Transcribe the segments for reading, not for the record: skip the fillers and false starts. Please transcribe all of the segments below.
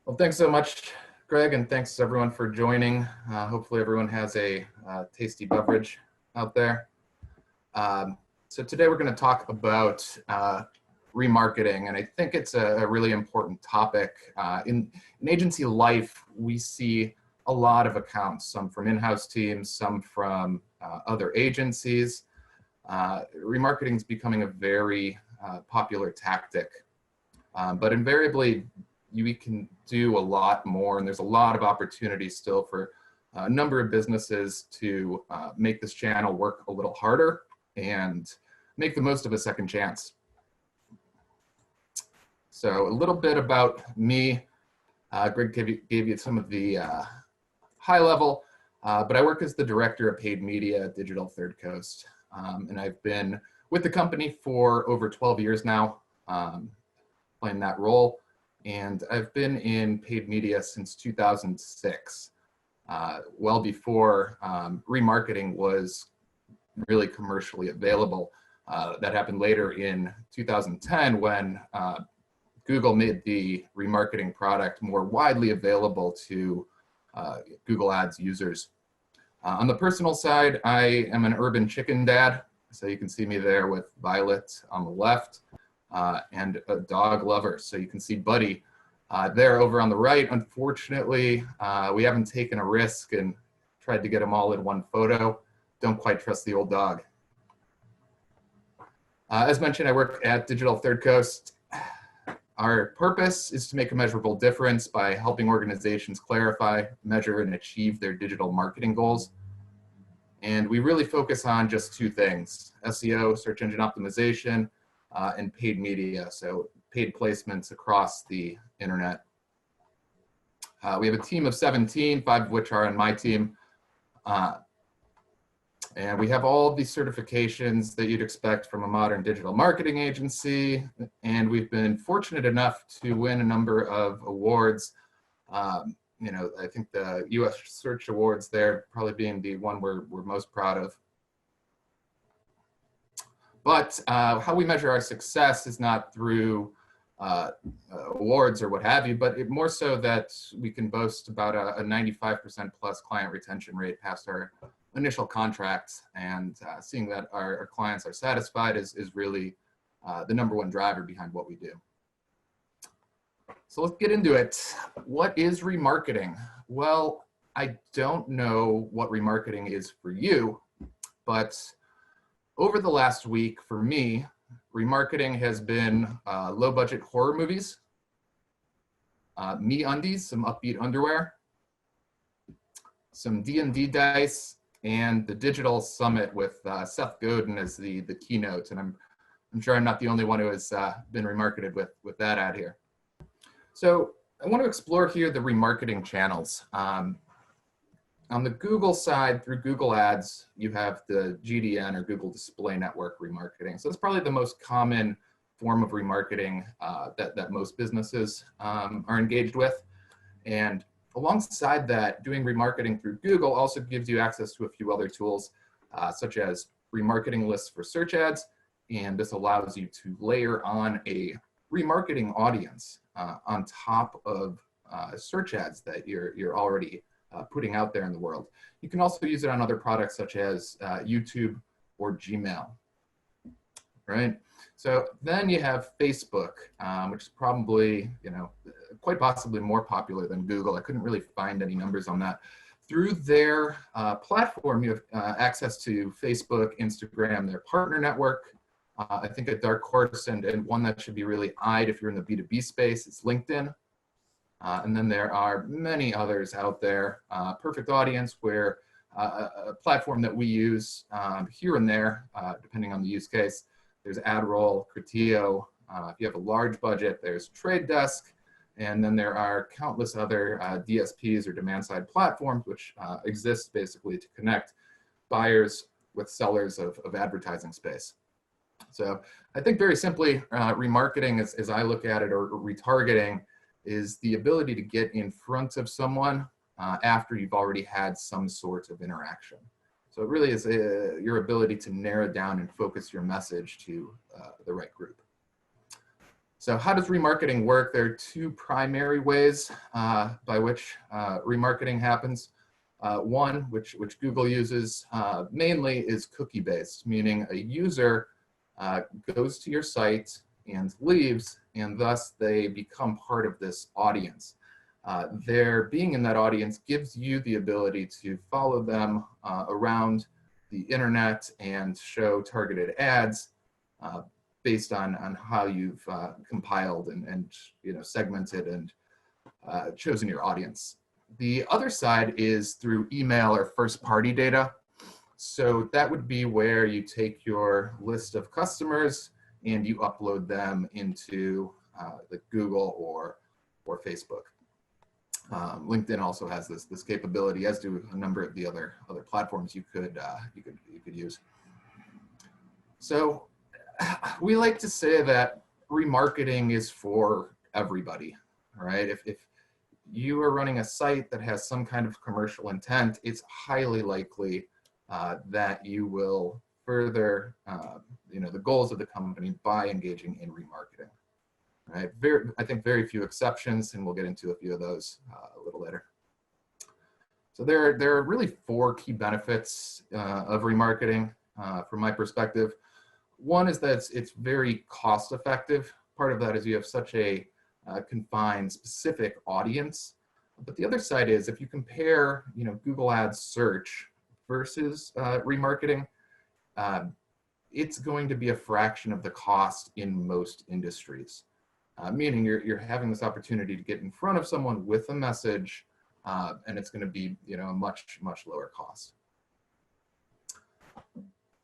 Well, thanks so much, Greg, and thanks everyone for joining. Hopefully everyone has a tasty beverage out there. So today we're going to talk about remarketing, and I think it's a really important topic. In agency life, we see a lot of accounts, some from in-house teams, some from other agencies. Remarketing is becoming a very popular tactic, but invariably we can do a lot more, and there's a lot of opportunities still for a number of businesses to make this channel work a little harder and make the most of a second chance. So a little bit about me. Greg gave you some of the high level, but I work as the director of paid media at Digital Third Coast. And I've been with the company for over 12 years now, playing that role. And I've been in paid media since 2006, well before remarketing was really commercially available. That happened later in 2010 when Google made the remarketing product more widely available to Google Ads users. On the personal side, I am an urban chicken dad. So you can see me there with Violet on the left. And a dog lover. So you can see Buddy there over on the right. Unfortunately, we haven't taken a risk and tried to get them all in one photo. Don't quite trust the old dog. As mentioned, I work at Digital Third Coast. Our purpose is to make a measurable difference by helping organizations clarify, measure, and achieve their digital marketing goals. And we really focus on just two things: SEO, search engine optimization, and paid media, so paid placements across the internet. We have a team of 17, 5 of which are on my team. And we have all of these certifications that you'd expect from a modern digital marketing agency. And we've been fortunate enough to win a number of awards. You know, I think the US Search Awards there probably being the one we're most proud of. But how we measure our success is not through awards or what have you, but more so that we can boast about a 95% plus client retention rate past our initial contracts, and seeing that our clients are satisfied is really the #1 driver behind what we do. So let's get into it. What is remarketing? Well, I don't know what remarketing is for you, but over the last week, for me, remarketing has been low-budget horror movies, MeUndies, some upbeat underwear, some D&D dice, and the digital summit with Seth Godin as the keynote. And I'm sure I'm not the only one who has been remarketed with that ad here. So I want to explore here the remarketing channels. On the Google side, through Google Ads, you have the GDN, or Google Display Network remarketing. So it's probably the most common form of remarketing that most businesses are engaged with. And alongside that, doing remarketing through Google also gives you access to a few other tools, such as remarketing lists for search ads. And this allows you to layer on a remarketing audience on top of search ads that you're already putting out there in the world. You can also use it on other products such as YouTube or Gmail, right? So then you have Facebook, which is probably, quite possibly more popular than Google. I couldn't really find any numbers on that. Through their platform, you have access to Facebook, Instagram, their partner network. I think a dark horse and one that should be really eyed if you're in the B2B space is LinkedIn. And then there are many others out there. Perfect Audience, where a platform that we use here and there, depending on the use case. There's AdRoll, Criteo. If you have a large budget, there's Trade Desk. And then there are countless other DSPs or demand-side platforms, which exist basically to connect buyers with sellers of advertising space. So I think very simply, remarketing, as I look at it, or retargeting, is the ability to get in front of someone after you've already had some sort of interaction. So it really is your ability to narrow down and focus your message to the right group. So how does remarketing work? There are two primary ways by which remarketing happens. One, which Google uses mainly, is cookie-based, meaning a user goes to your site and leaves, and thus they become part of this audience. Their being in that audience gives you the ability to follow them around the internet and show targeted ads based on how you've compiled and segmented and chosen your audience. The other side is through email or first-party data. So that would be where you take your list of customers and you upload them into the Google or Facebook. LinkedIn also has this capability, as do a number of the other platforms you could use. So we like to say that remarketing is for everybody, right? If you are running a site that has some kind of commercial intent, it's highly likely that you will further the goals of the company by engaging in remarketing. Right? I think very few exceptions, and we'll get into a few of those a little later. So there are really four key benefits of remarketing from my perspective. One is that it's very cost effective. Part of that is you have such a confined specific audience. But the other side is if you compare Google Ads search versus remarketing, it's going to be a fraction of the cost in most industries. Meaning you're having this opportunity to get in front of someone with a message, and it's going to be a much lower cost.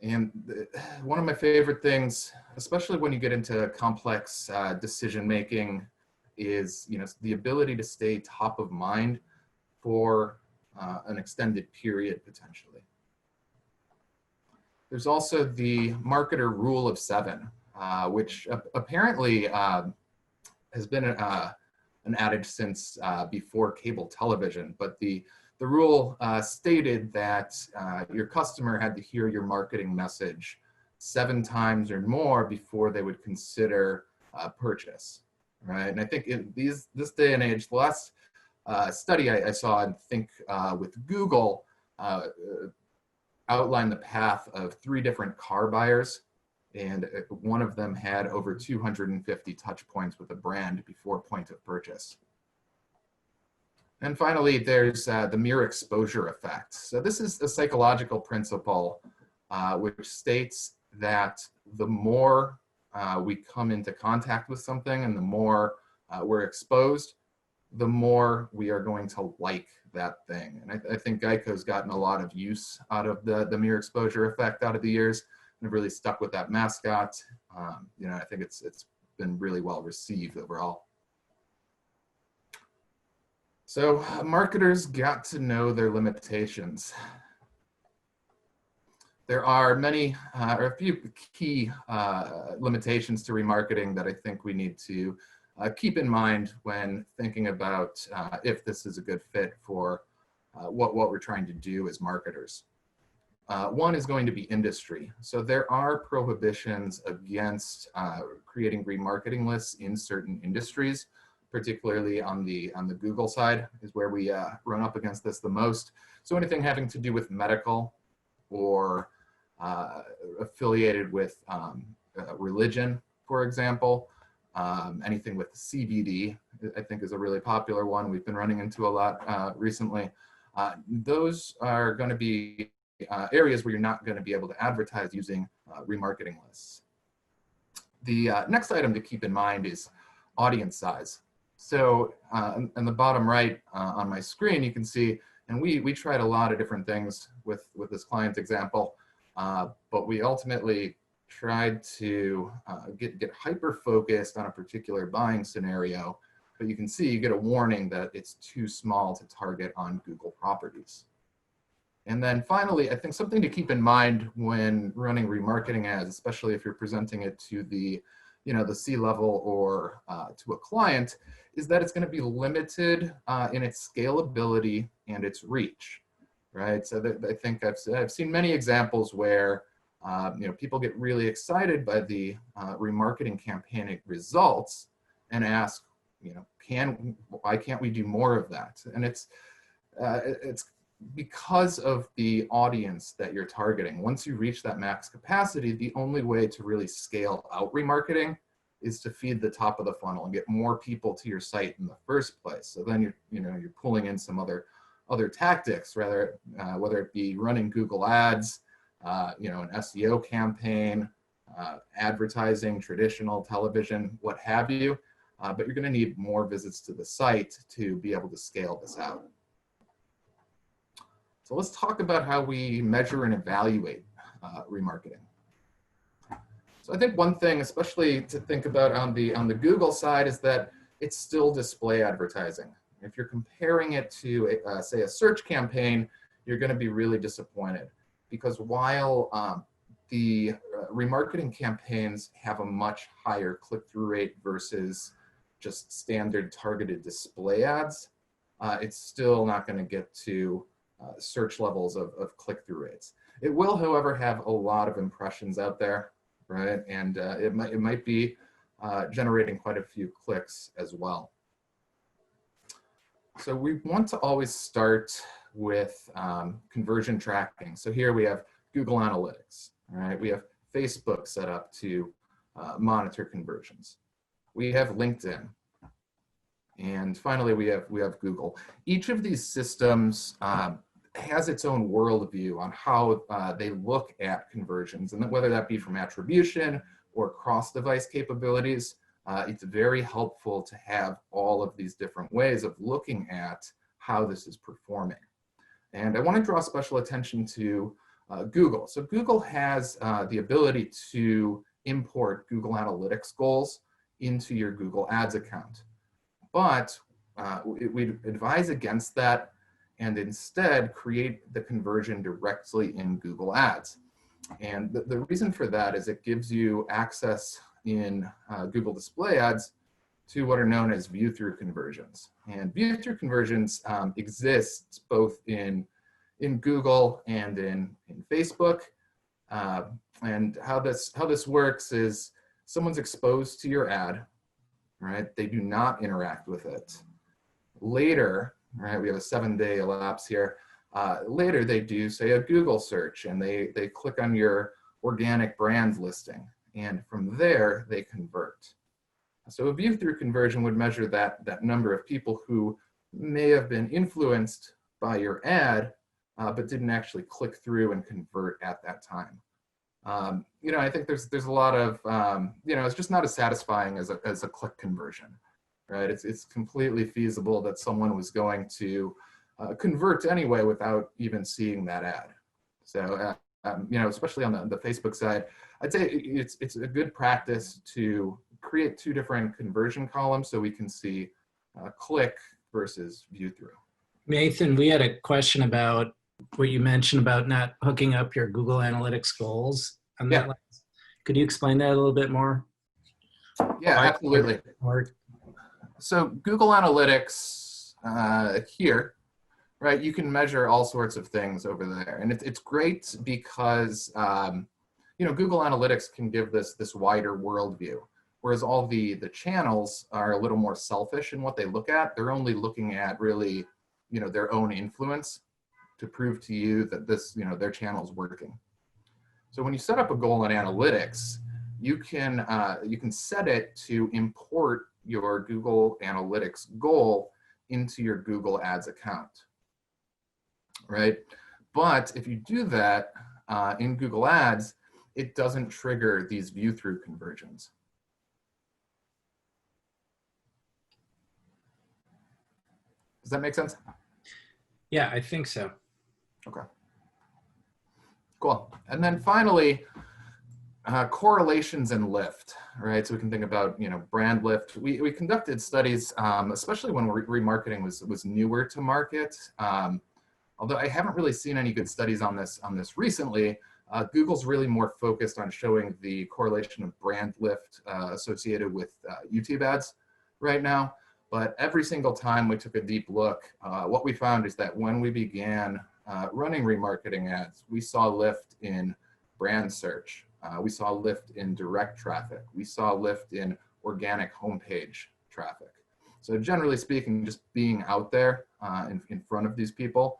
And one of my favorite things, especially when you get into complex decision making, is the ability to stay top of mind for an extended period potentially. There's also the marketer rule of 7, which apparently has been an adage since before cable television, but the rule stated that your customer had to hear your marketing message 7 times or more before they would consider purchase, right? And I think in this day and age, the last study I saw, I think with Google, outlined the path of 3 different car buyers. And one of them had over 250 touch points with a brand before point of purchase. And finally, there's the mere exposure effect. So this is a psychological principle which states that the more we come into contact with something and the more we're exposed, the more we are going to like that thing. And I think Geico's gotten a lot of use out of the mere exposure effect out of the years. I've really stuck with that mascot. I think it's been really well received overall. So marketers got to know their limitations. There are many, or a few key limitations to remarketing that I think we need to keep in mind when thinking about if this is a good fit for what we're trying to do as marketers. One is going to be industry. So there are prohibitions against creating remarketing lists in certain industries, particularly on the Google side is where we run up against this the most. So anything having to do with medical or affiliated with religion, for example, anything with CBD, I think is a really popular one. We've been running into a lot recently. Those are going to be areas where you're not going to be able to advertise using remarketing lists. The next item to keep in mind is audience size. So in the bottom right on my screen, you can see, and we tried a lot of different things with this client example, but we ultimately tried to get hyper-focused on a particular buying scenario. But you can see you get a warning that it's too small to target on Google properties. And then finally, I think something to keep in mind when running remarketing ads, especially if you're presenting it to the C-level or to a client, is that it's going to be limited in its scalability and its reach, right? So I think I've seen many examples where people get really excited by the remarketing campaign results, and ask, why can't we do more of that? And it's because of the audience that you're targeting. Once you reach that max capacity, the only way to really scale out remarketing is to feed the top of the funnel and get more people to your site in the first place. So then you're pulling in some other tactics, whether it be running Google ads, an SEO campaign, advertising, traditional television, what have you. But you're going to need more visits to the site to be able to scale this out. So let's talk about how we measure and evaluate remarketing. So I think one thing, especially to think about on the Google side, is that it's still display advertising. If you're comparing it to, say, a search campaign, you're going to be really disappointed, because while the remarketing campaigns have a much higher click-through rate versus just standard targeted display ads, it's still not going to get to search levels of click-through rates. It will, however, have a lot of impressions out there, right? And it might be generating quite a few clicks as well. So we want to always start with conversion tracking. So here we have Google Analytics, right? We have Facebook set up to monitor conversions. We have LinkedIn. And finally, we have Google. Each of these systems has its own worldview on how they look at conversions, and whether that be from attribution or cross-device capabilities. It's very helpful to have all of these different ways of looking at how this is performing. And I want to draw special attention to Google. So Google has the ability to import Google Analytics goals into your Google Ads account. But we advise against that, and instead create the conversion directly in Google Ads. And the reason for that is it gives you access in Google Display Ads to what are known as view-through conversions. And view-through conversions exist both in Google and in Facebook. And how this works is someone's exposed to your ad, right? They do not interact with it. Later, right, we have a 7-day elapse here. Later, they do, say, a Google search, and they click on your organic brand listing. And from there, they convert. So a view-through conversion would measure that number of people who may have been influenced by your ad, but didn't actually click through and convert at that time. I think there's a lot of, it's just not as satisfying as a click conversion, right? It's completely feasible that someone was going to convert anyway without even seeing that ad. So, especially on the Facebook side, I'd say it's a good practice to create 2 different conversion columns so we can see click versus view through. Nathan, we had a question about what you mentioned about not hooking up your Google Analytics goals. Yeah. Could you explain that a little bit more? Yeah, absolutely. So Google Analytics here, right, you can measure all sorts of things over there. And it's great because, Google Analytics can give this wider worldview, whereas all the channels are a little more selfish in what they look at. They're only looking at really, their own influence to prove to you that this, their channel is working. So when you set up a goal in Analytics, you can set it to import your Google Analytics goal into your Google Ads account, right? But if you do that in Google Ads, it doesn't trigger these view-through conversions. Does that make sense? Yeah, I think so. Okay. Cool. And then finally, correlations and lift, right? So we can think about, brand lift. We conducted studies, especially when remarketing was newer to market. Although I haven't really seen any good studies on this recently. Google's really more focused on showing the correlation of brand lift associated with YouTube ads right now. But every single time we took a deep look, what we found is that when we began running remarketing ads, we saw lift in brand search. We saw lift in direct traffic. We saw lift in organic homepage traffic. So generally speaking, just being out there in front of these people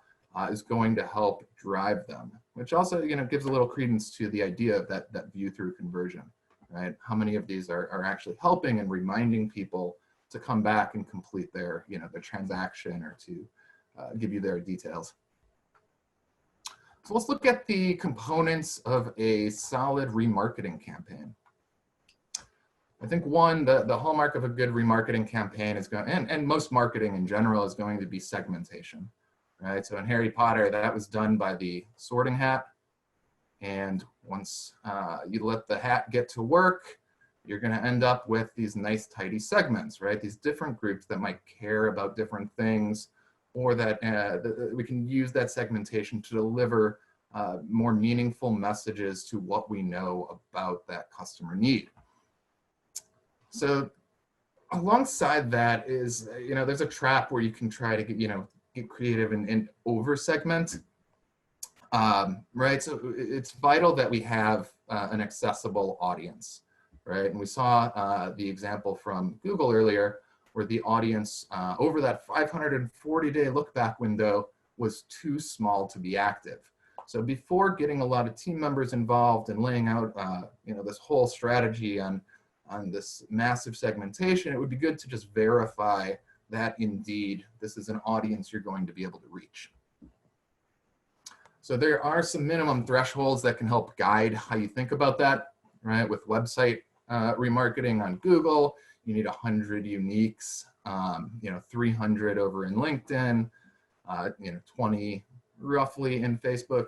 is going to help drive them, which also, gives a little credence to the idea of that view through conversion, right? How many of these are actually helping and reminding people to come back and complete their, their transaction, or to give you their details. So let's look at the components of a solid remarketing campaign. I think the hallmark of a good remarketing campaign is going, and most marketing in general is going to be segmentation, right? So in Harry Potter, that was done by the Sorting Hat. And once you let the hat get to work, you're going to end up with these nice, tidy segments, right? These different groups that might care about different things, or that we can use that segmentation to deliver more meaningful messages to what we know about that customer need. So alongside that is, there's a trap where you can try to get creative and over segment, right? So it's vital that we have an accessible audience, right? And we saw the example from Google earlier, where the audience over that 540-day look back window was too small to be active. So before getting a lot of team members involved and laying out this whole strategy on this massive segmentation, it would be good to just verify that indeed this is an audience you're going to be able to reach. So there are some minimum thresholds that can help guide how you think about that, right? With website remarketing on Google, you need 100 uniques, 300 over in LinkedIn, 20 roughly in Facebook.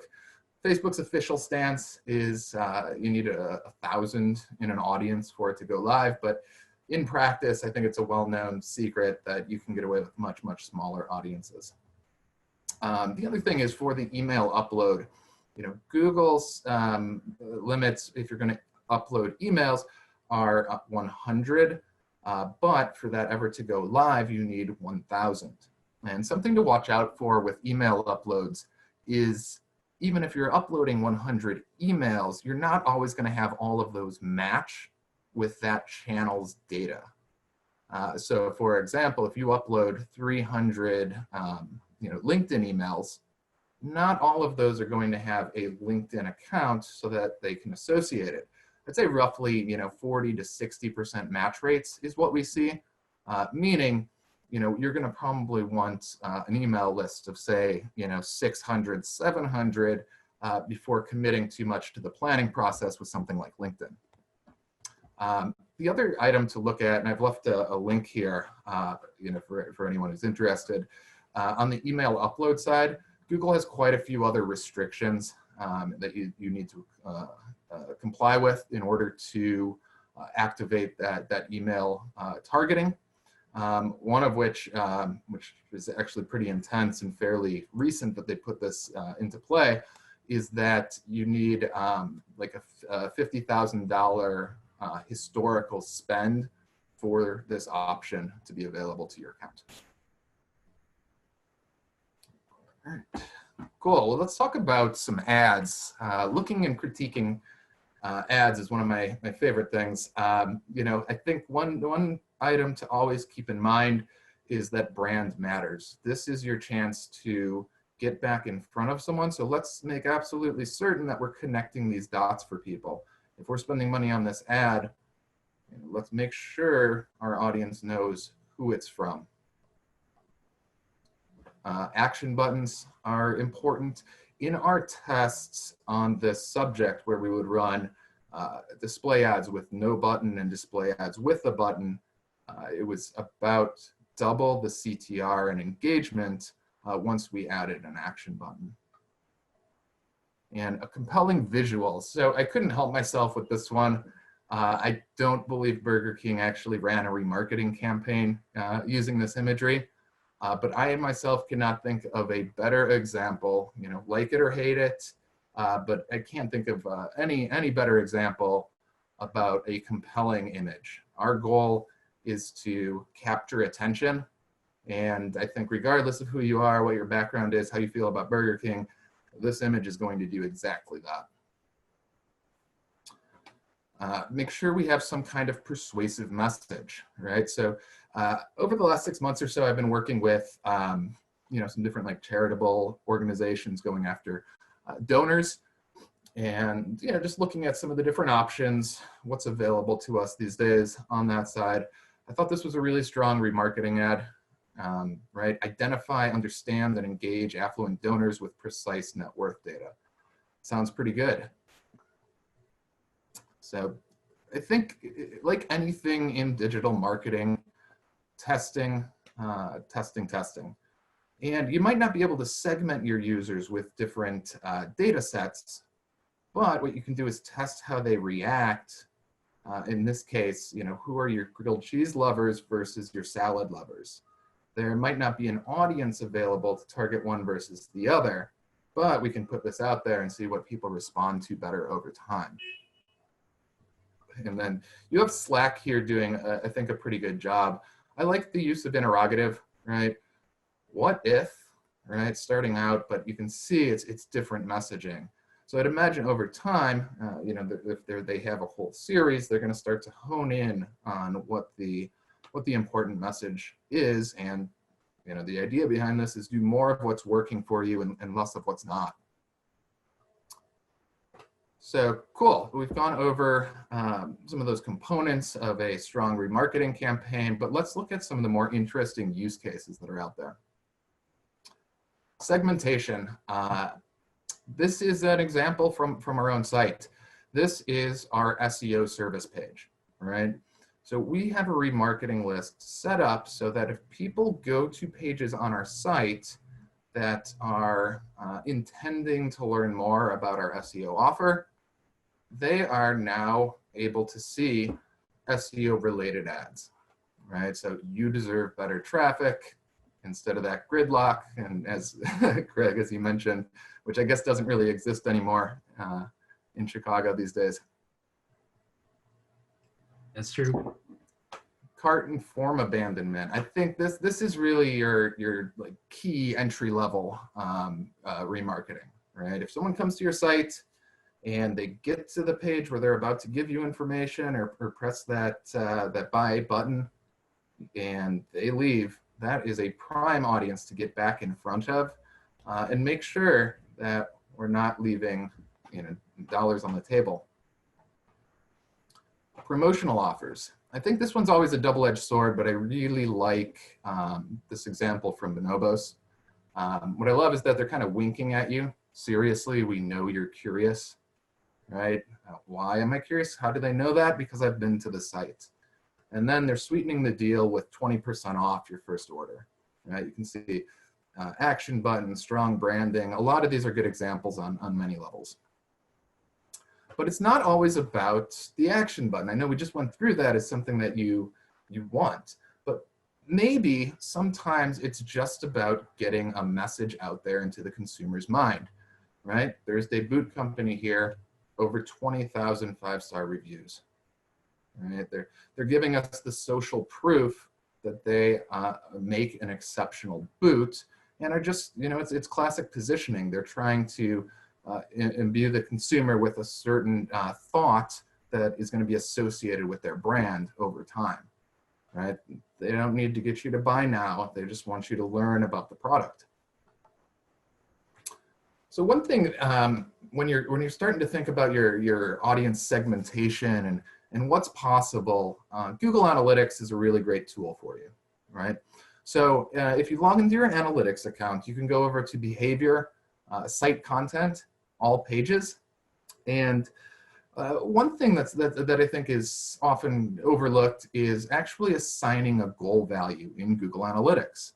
Facebook's official stance is you need 1,000 in an audience for it to go live, but in practice, I think it's a well-known secret that you can get away with much, much smaller audiences. The other thing is for the email upload, Google's limits, if you're going to upload emails, are 100, but for that ever to go live, you need 1,000. And something to watch out for with email uploads is, even if you're uploading 100 emails, you're not always going to have all of those match with that channel's data. So for example, if you upload 300 LinkedIn emails, not all of those are going to have a LinkedIn account so that they can associate it. I'd say roughly 40 to 60% match rates is what we see, meaning you're going to probably want an email list of, say, 600, 700 before committing too much to the planning process with something like LinkedIn. The other item to look at, and I've left a link here, for anyone who's interested, on the email upload side, Google has quite a few other restrictions that you need to comply with in order to activate that email targeting. One of which is actually pretty intense and fairly recent that they put this into play, is that you need like a $50,000 historical spend for this option to be available to your account. All right, cool. Well, let's talk about some ads. Looking and critiquing ads is one of my favorite things. I think one item to always keep in mind is that brand matters. This is your chance to get back in front of someone. So let's make absolutely certain that we're connecting these dots for people. If we're spending money on this ad, let's make sure our audience knows who it's from. Action buttons are important. In our tests on this subject, where we would run display ads with no button and display ads with a button, it was about double the CTR and engagement once we added an action button. And a compelling visual. So I couldn't help myself with this one. I don't believe Burger King actually ran a remarketing campaign using this imagery. But I myself cannot think of a better example, like it or hate it, but I can't think of any better example about a compelling image. Our goal is to capture attention. And I think regardless of who you are, what your background is, how you feel about Burger King, this image is going to do exactly that. Make sure we have some kind of persuasive message, right? So Over the last 6 months or so, I've been working with some different like charitable organizations going after donors, and just looking at some of the different options, what's available to us these days on that side. I thought this was a really strong remarketing ad. Right? Identify, understand, and engage affluent donors with precise net worth data. Sounds pretty good. So I think, like anything in digital marketing, testing. And you might not be able to segment your users with different data sets, but what you can do is test how they react. In this case, who are your grilled cheese lovers versus your salad lovers? There might not be an audience available to target one versus the other, but we can put this out there and see what people respond to better over time. And then you have Slack here doing, I think, a pretty good job. I like the use of interrogative, right? What if, right? Starting out, but you can see it's different messaging. So I'd imagine over time, if they have a whole series, they're going to start to hone in on what the important message is. And the idea behind this is do more of what's working for you and less of what's not. So cool, we've gone over some of those components of a strong remarketing campaign, but let's look at some of the more interesting use cases that are out there. Segmentation. This is an example from our own site. This is our SEO service page, right? So we have a remarketing list set up so that if people go to pages on our site that are intending to learn more about our SEO offer, they are now able to see SEO related ads, right? So you deserve better traffic instead of that gridlock. And as Greg, as you mentioned, which I guess doesn't really exist anymore in Chicago these days. That's true. Cart and form abandonment. I think this is really your like key entry level remarketing, right? If someone comes to your site and they get to the page where they're about to give you information or press that buy button and they leave, that is a prime audience to get back in front of and make sure that we're not leaving dollars on the table. Promotional offers. I think this one's always a double-edged sword, but I really like this example from Bonobos. What I love is that they're kind of winking at you. Seriously, we know you're curious, right? Why am I curious? How do they know that? Because I've been to the site. And then they're sweetening the deal with 20% off your first order, right? You can see action buttons, strong branding. A lot of these are good examples on many levels. But it's not always about the action button. I know we just went through that as something that you want, but maybe sometimes it's just about getting a message out there into the consumer's mind, right? Thursday Boot Company here, over 20,000 5-star reviews, right? They're giving us the social proof that they make an exceptional boot and are just, it's classic positioning. They're trying to imbue the consumer with a certain thought that is going to be associated with their brand over time, right? They don't need to get you to buy now. They just want you to learn about the product. So one thing, when you're starting to think about your audience segmentation and what's possible, Google Analytics is a really great tool for you, right? So if you log into your analytics account, you can go over to behavior, site content, all pages. And one thing that I think is often overlooked is actually assigning a goal value in Google Analytics.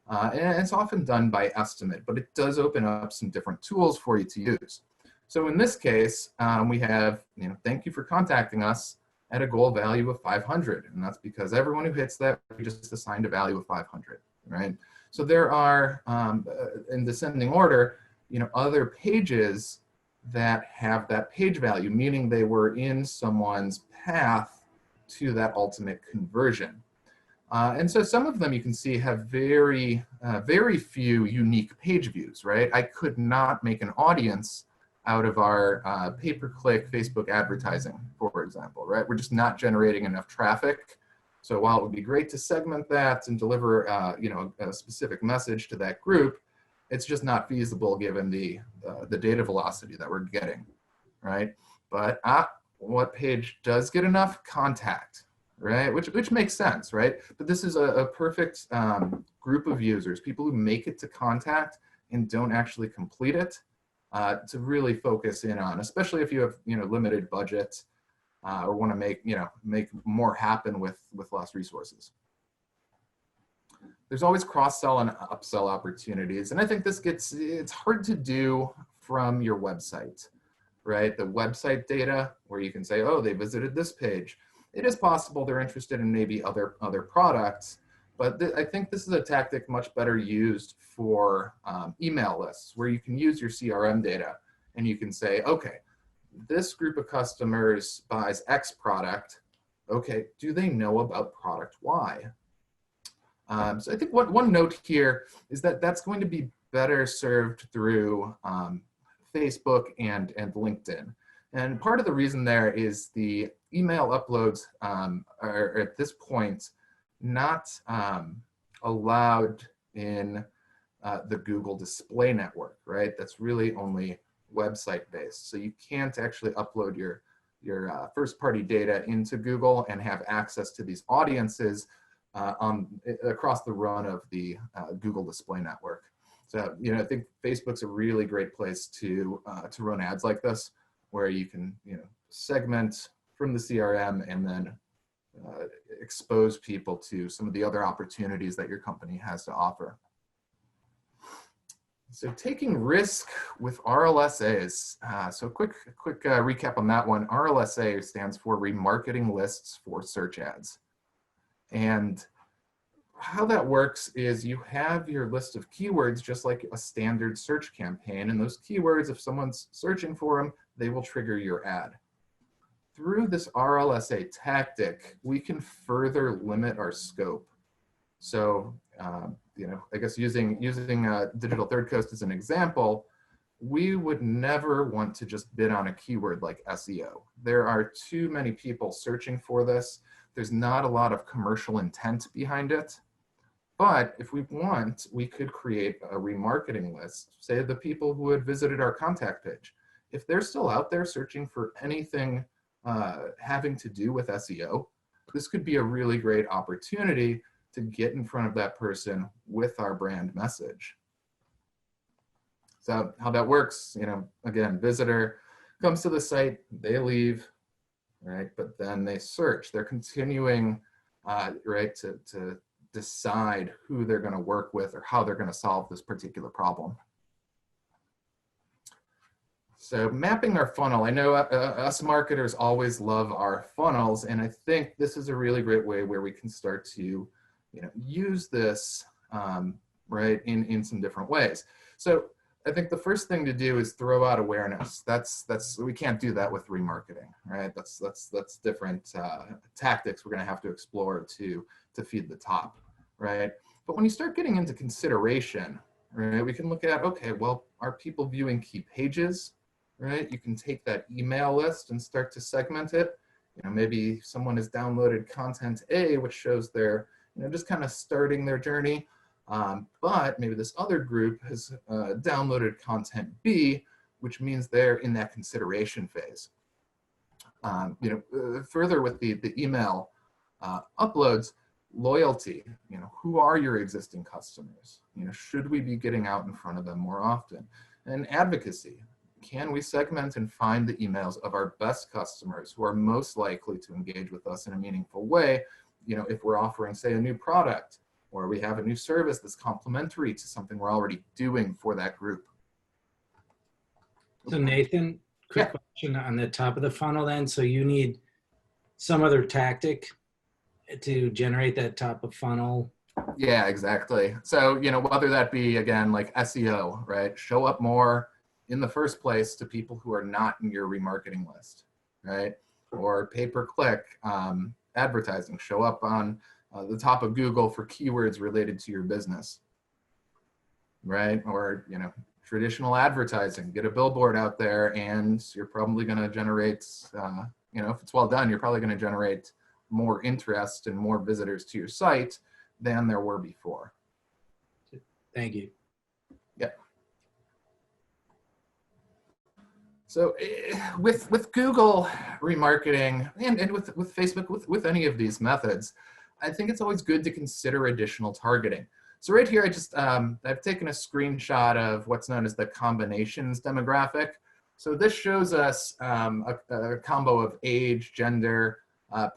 And it's often done by estimate, but it does open up some different tools for you to use. So in this case, we have, thank you for contacting us at a goal value of 500. And that's because everyone who hits that, we just assigned a value of 500, right? So there are, in descending order, other pages that have that page value, meaning they were in someone's path to that ultimate conversion. And so some of them you can see have very few unique page views, right? I could not make an audience out of our pay-per-click Facebook advertising, for example, right? We're just not generating enough traffic So while it would be great to segment that and deliver, a specific message to that group, it's just not feasible given the data velocity that we're getting, right? But what page does get enough? Contact, right? Which makes sense, right? But this is a perfect group of users, people who make it to contact and don't actually complete it, to really focus in on, especially if you have limited budget or want to make more happen with less resources. There's always cross-sell and upsell opportunities, and I think it's hard to do from your website, right? The website data where you can say, oh, they visited this page. It is possible they're interested in maybe other products, but I think this is a tactic much better used for email lists, where you can use your CRM data and you can say, okay, this group of customers buys X product. Okay, do they know about product Y? So I think one note here is that that's going to be better served through Facebook and LinkedIn. And part of the reason there is the email uploads are at this point not allowed in the Google Display Network, right? That's really only website based. So you can't actually upload your first party data into Google and have access to these audiences across the run of the Google Display Network. So, I think Facebook's a really great place to run ads like this, where you can, segment from the CRM and then expose people to some of the other opportunities that your company has to offer. So taking risk with RLSAs. So quick recap on that one. RLSA stands for Remarketing Lists for Search Ads. And how that works is you have your list of keywords just like a standard search campaign. And those keywords, if someone's searching for them, they will trigger your ad. Through this RLSA tactic, we can further limit our scope. So, I guess using Digital Third Coast as an example, we would never want to just bid on a keyword like SEO. There are too many people searching for this. There's not a lot of commercial intent behind it. But if we want, we could create a remarketing list, say the people who had visited our contact page. If they're still out there searching for anything having to do with SEO, this could be a really great opportunity to get in front of that person with our brand message. So how that works, again, visitor comes to the site, they leave, right? But then they search. They're continuing, right, to decide who they're going to work with or how they're going to solve this particular problem. So mapping our funnel, I know us marketers always love our funnels, and I think this is a really great way where we can start to use this, right, in some different ways. So I think the first thing to do is throw out awareness. We can't do that with remarketing, right? That's different tactics we're going to have to explore to feed the top, right? But when you start getting into consideration, right, we can look at, okay, well, are people viewing key pages, right? You can take that email list and start to segment it. Maybe someone has downloaded content A, which shows their just kind of starting their journey. But maybe this other group has downloaded content B, which means they're in that consideration phase. Further with the email uploads, loyalty, who are your existing customers? Should we be getting out in front of them more often? And advocacy, can we segment and find the emails of our best customers who are most likely to engage with us in a meaningful way? If we're offering, say, a new product, or we have a new service that's complementary to something we're already doing for that group. So Nathan, quick question on the top of the funnel then. So you need some other tactic to generate that top of funnel? Yeah, exactly. So, whether that be, again, like SEO, right? Show up more in the first place to people who are not in your remarketing list, right? Or pay-per-click advertising, show up on the top of Google for keywords related to your business, right? Or, traditional advertising, get a billboard out there and you're probably going to generate, if it's well done, you're probably going to generate more interest and more visitors to your site than there were before. Thank you. Yeah. So with Google remarketing and with Facebook, with any of these methods, I think it's always good to consider additional targeting. So right here, I've taken a screenshot of what's known as the combinations demographic. So this shows us a combo of age, gender,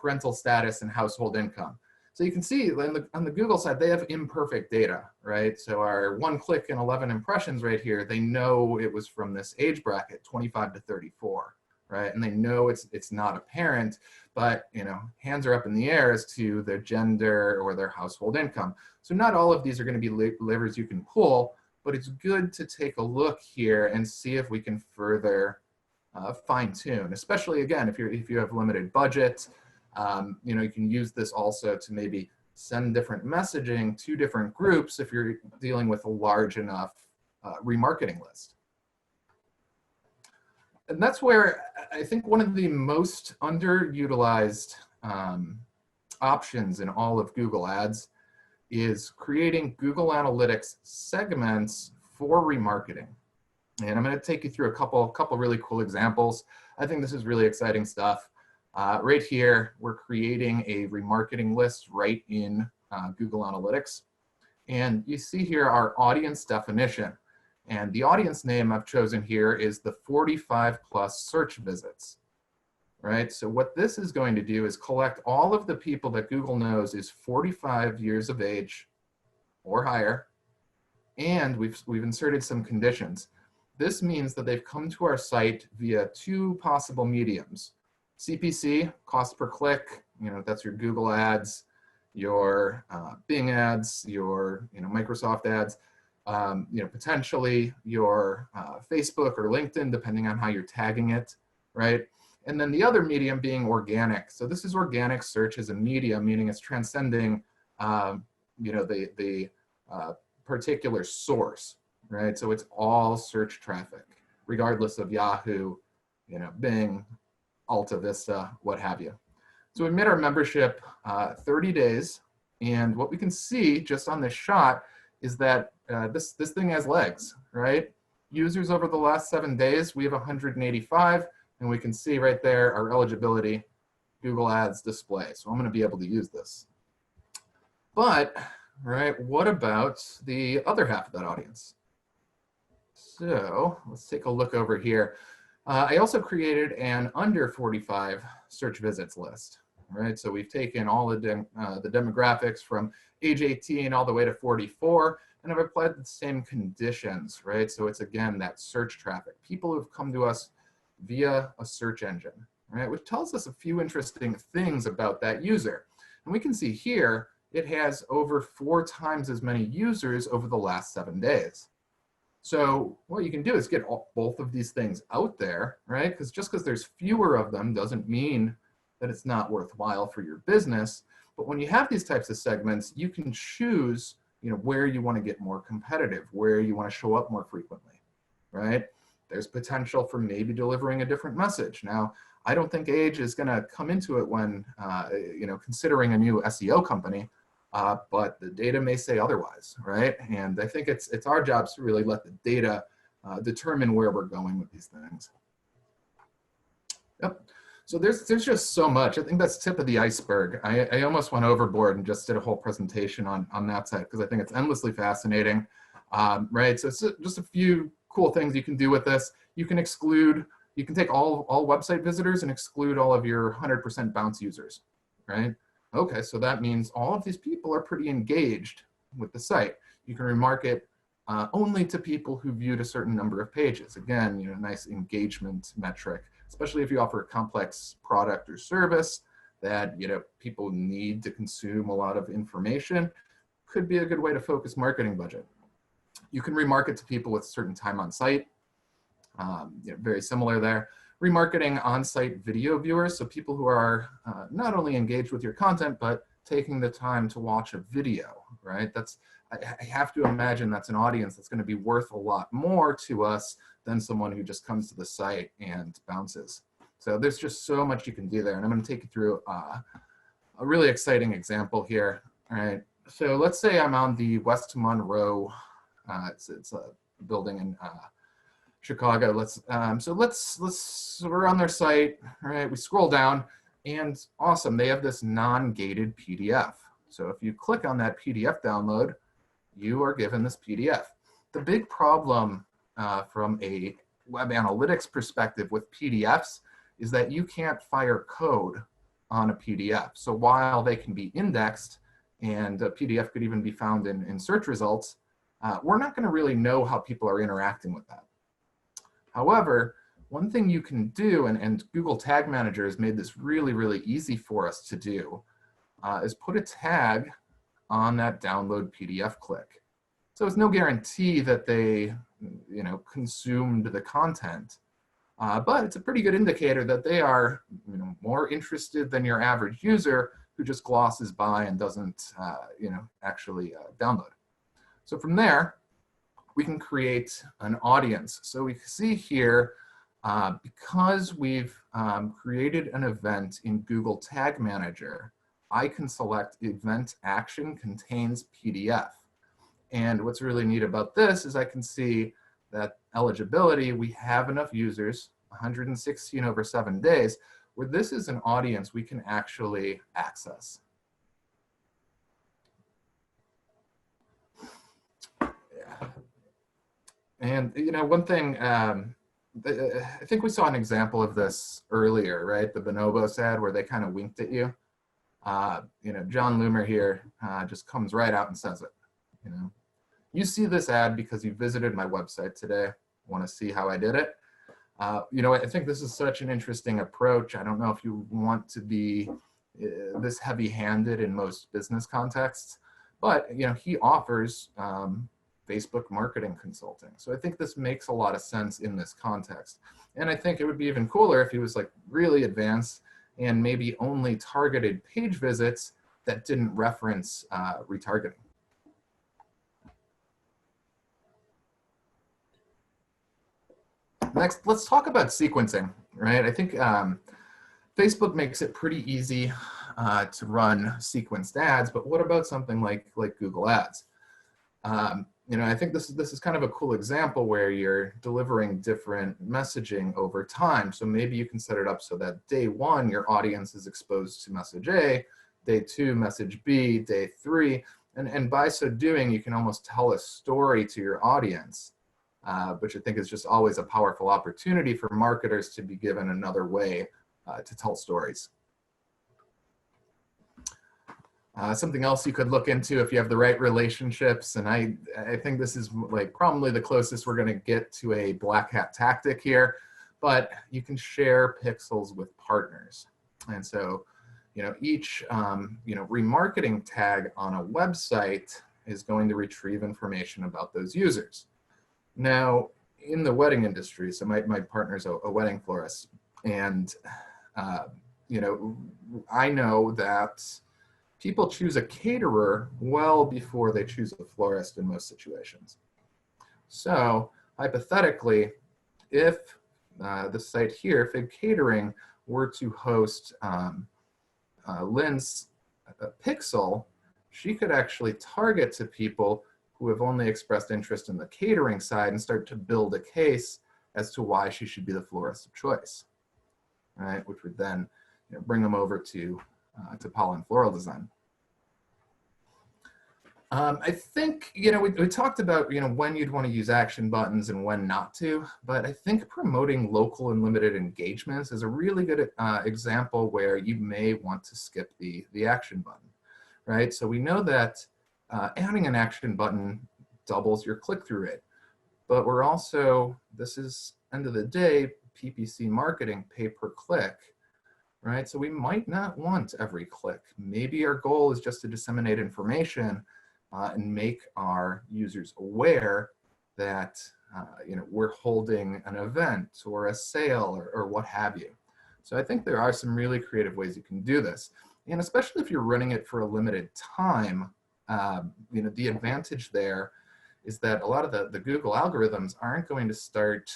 parental status, and household income. So you can see on the Google side, they have imperfect data, right? So our 1 click and 11 impressions right here, they know it was from this age bracket, 25 to 34, right? And they know it's not a parent, but hands are up in the air as to their gender or their household income. So not all of these are going to be levers you can pull, but it's good to take a look here and see if we can further fine tune, especially again, if you have limited budget. You can use this also to maybe send different messaging to different groups if you're dealing with a large enough remarketing list. And that's where I think one of the most underutilized options in all of Google Ads is creating Google Analytics segments for remarketing. And I'm going to take you through a couple really cool examples. I think this is really exciting stuff. Right here, we're creating a remarketing list right in Google Analytics. And you see here our audience definition. And the audience name I've chosen here is the 45 plus search visits, right? So what this is going to do is collect all of the people that Google knows is 45 years of age or higher. And we've inserted some conditions. This means that they've come to our site via 2 possible mediums. CPC, cost per click, that's your Google ads, your Bing ads, your Microsoft ads, potentially your Facebook or LinkedIn, depending on how you're tagging it, right? And then the other medium being organic. So this is organic search as a media, meaning it's transcending, the particular source, right? So it's all search traffic, regardless of Yahoo, Bing, Alta Vista, what have you. So we made our membership 30 days. And what we can see just on this shot is that this thing has legs, right? Users over the last 7 days, we have 185. And we can see right there our eligibility, Google Ads display. So I'm going to be able to use this. But, right, what about the other half of that audience? So let's take a look over here. I also created an under 45 search visits list, right? So we've taken all the demographics from age 18 all the way to 44, and I've applied the same conditions, right? So it's, again, that search traffic. People who've come to us via a search engine, right? Which tells us a few interesting things about that user. And we can see here, it has over 4 times as many users over the last 7 days. So what you can do is get both of these things out there, right? Because just because there's fewer of them doesn't mean that it's not worthwhile for your business. But when you have these types of segments, you can choose, where you want to get more competitive, where you want to show up more frequently, right? There's potential for maybe delivering a different message. Now, I don't think age is going to come into it when, considering a new SEO company. But the data may say otherwise, right? And I think it's our job to really let the data determine where we're going with these things. Yep. So there's just so much. I think that's tip of the iceberg. I almost went overboard and just did a whole presentation on that side because I think it's endlessly fascinating, right? So it's just a few cool things you can do with this. You can take all website visitors and exclude all of your 100% bounce users, right? Okay, so that means all of these people are pretty engaged with the site. You can remarket only to people who viewed a certain number of pages. Again, nice engagement metric, especially if you offer a complex product or service that people need to consume a lot of information. Could be a good way to focus marketing budget. You can remarket to people with certain time on site. Very similar there. Remarketing on-site video viewers, so people who are not only engaged with your content, but taking the time to watch a video, right? I have to imagine that's an audience that's going to be worth a lot more to us than someone who just comes to the site and bounces. So there's just so much you can do there, and I'm going to take you through a really exciting example here. All right, so let's say I'm on the West Monroe. It's a building in Chicago. We're on their site. All right, we scroll down, and awesome, they have this non-gated PDF. So if you click on that PDF download, you are given this PDF. The big problem from a web analytics perspective with PDFs is that you can't fire code on a PDF. So while they can be indexed, and a PDF could even be found in search results, we're not going to really know how people are interacting with that. However, one thing you can do, and Google Tag Manager has made this really, really easy for us to do, is put a tag on that download PDF click. So it's no guarantee that they, consumed the content, but it's a pretty good indicator that they are, more interested than your average user who just glosses by and doesn't, actually download. So from there, we can create an audience. So we see here, because we've created an event in Google Tag Manager, I can select event action contains PDF. And what's really neat about this is I can see that eligibility, we have enough users, 116 over 7 days, where this is an audience we can actually access. And one thing, I think we saw an example of this earlier, right? The Bonobos ad where they kind of winked at you. John Loomer here just comes right out and says it. You see this ad because you visited my website today. Want to see how I did it? I think this is such an interesting approach. I don't know if you want to be this heavy-handed in most business contexts, but he offers Facebook marketing consulting. So I think this makes a lot of sense in this context. And I think it would be even cooler if he was like really advanced and maybe only targeted page visits that didn't reference retargeting. Next, let's talk about sequencing, right? I think Facebook makes it pretty easy to run sequenced ads, but what about something like Google Ads? I think this is kind of a cool example where you're delivering different messaging over time. So maybe you can set it up so that day 1, your audience is exposed to message A, day 2, message B, day 3, and by so doing, you can almost tell a story to your audience, which I think is just always a powerful opportunity for marketers to be given another way to tell stories. Something else you could look into if you have the right relationships, and I think this is like probably the closest we're going to get to a black hat tactic here, but you can share pixels with partners. And so, each remarketing tag on a website is going to retrieve information about those users. Now, in the wedding industry, so my partner's a wedding florist, and I know that people choose a caterer well before they choose a florist in most situations. So hypothetically, if the site here, Fig Catering, were to host Lynn's pixel, she could actually target to people who have only expressed interest in the catering side and start to build a case as to why she should be the florist of choice, right? Which would then bring them over to pollen floral design. I think, we talked about, when you'd want to use action buttons and when not to, but I think promoting local and limited engagements is a really good example where you may want to skip the action button, right? So we know that adding an action button doubles your click-through rate, but we're also, this is end of the day, PPC marketing, pay per click, right? So we might not want every click. Maybe our goal is just to disseminate information and make our users aware that we're holding an event or a sale or what have you. So I think there are some really creative ways you can do this. And especially if you're running it for a limited time, the advantage there is that a lot of the Google algorithms aren't going to start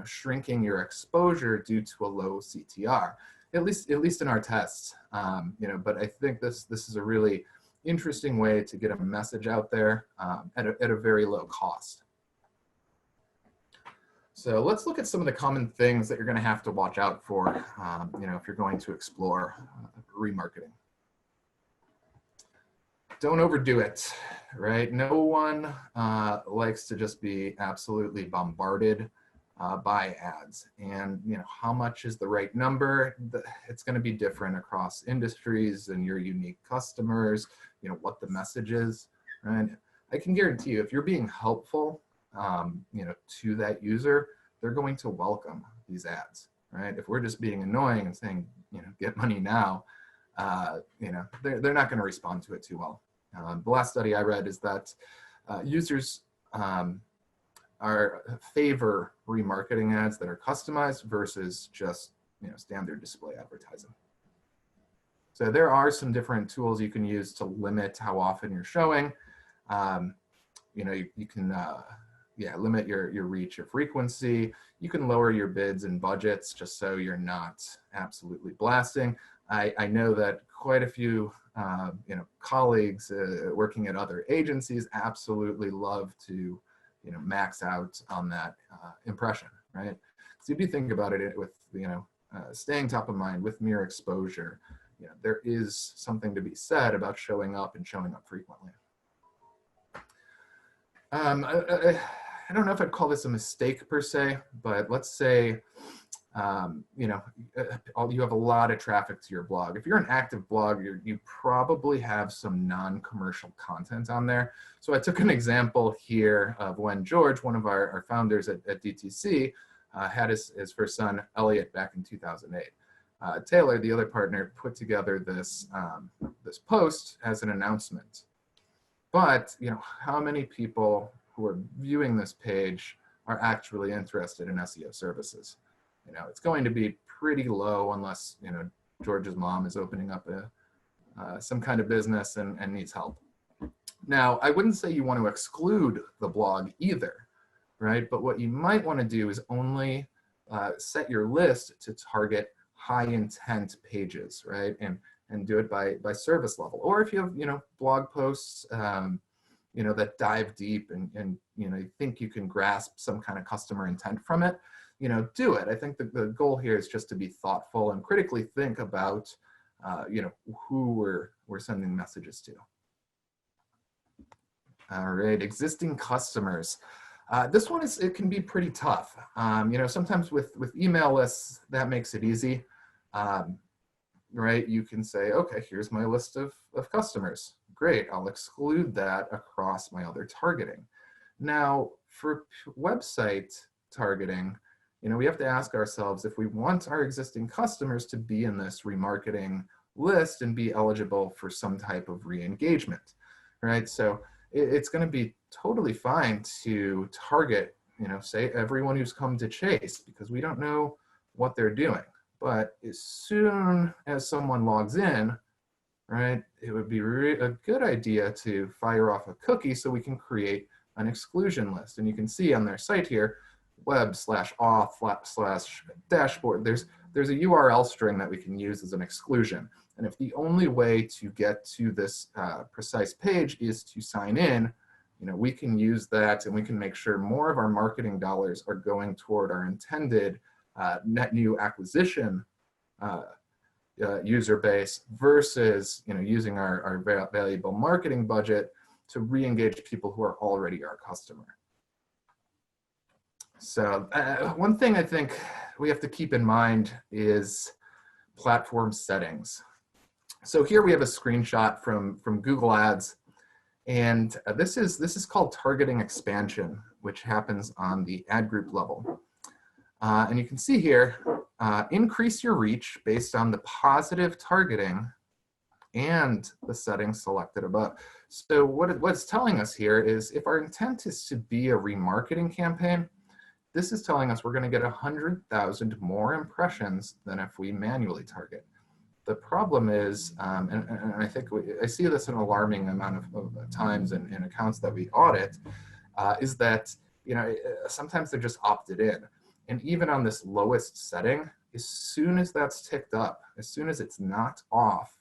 shrinking your exposure due to a low CTR. at least in our tests, you know, but I think this is a really interesting way to get a message out there at a very low cost. So let's look at some of the common things that you're going to have to watch out for, you know, if you're going to explore remarketing. Don't overdo it, right? No one likes to just be absolutely bombarded by ads. And, you know, how much is the right number? It's going to be different across industries and your unique customers, you know, what the message is, right? I can guarantee you, if you're being helpful, you know, to that user, they're going to welcome these ads, right? If we're just being annoying and saying, you know, get money now, you know, they're not going to respond to it too well. The last study I read is that users favor remarketing ads that are customized versus just, you know, standard display advertising. So there are some different tools you can use to limit how often you're showing. You know, you can limit your reach, your frequency. You can lower your bids and budgets just so you're not absolutely blasting. I know that quite a few you know, colleagues working at other agencies absolutely love to, you know, max out on that impression, right? So if you think about it with, you know, staying top of mind with mere exposure, you know, there is something to be said about showing up and showing up frequently. I don't know if I'd call this a mistake per se, but let's say, you know, you have a lot of traffic to your blog. If you're an active blog, you probably have some non-commercial content on there. So I took an example here of when George, one of our founders at DTC, had his first son, Elliot, back in 2008. Taylor, the other partner, put together this, this post as an announcement. But, you know, how many people who are viewing this page are actually interested in SEO services? You know, it's going to be pretty low unless, you know, George's mom is opening up some kind of business and needs help. Now, I wouldn't say you want to exclude the blog either, right? But what you might want to do is only set your list to target high intent pages, right? And do it by service level. Or if you have, you know, blog posts, you know, that dive deep and you know, you think you can grasp some kind of customer intent from it, you know, do it. I think the goal here is just to be thoughtful and critically think about, you know, who we're sending messages to. All right, existing customers. This one it can be pretty tough. You know, sometimes with email lists, that makes it easy. Right, you can say, okay, here's my list of customers. Great, I'll exclude that across my other targeting. Now, for website targeting, you know, we have to ask ourselves if we want our existing customers to be in this remarketing list and be eligible for some type of re-engagement, right? So it's going to be totally fine to target, you know, say everyone who's come to Chase, because we don't know what they're doing. But as soon as someone logs in, right, it would be a good idea to fire off a cookie so we can create an exclusion list. And you can see on their site here, web/auth/dashboard, there's a URL string that we can use as an exclusion. And if the only way to get to this precise page is to sign in, you know, we can use that and we can make sure more of our marketing dollars are going toward our intended net new acquisition user base versus, you know, using our valuable marketing budget to re-engage people who are already our customer. So one thing I think we have to keep in mind is platform settings. So here we have a screenshot from Google Ads, and this is called targeting expansion, which happens on the ad group level. And you can see here, increase your reach based on the positive targeting and the settings selected above. So what it's telling us here is if our intent is to be a remarketing campaign, this is telling us we're going to get 100,000 more impressions than if we manually target. The problem is, and I think I see this an alarming amount of times in accounts that we audit, is that, you know, sometimes they're just opted in. And even on this lowest setting, as soon as that's ticked up, as soon as it's not off,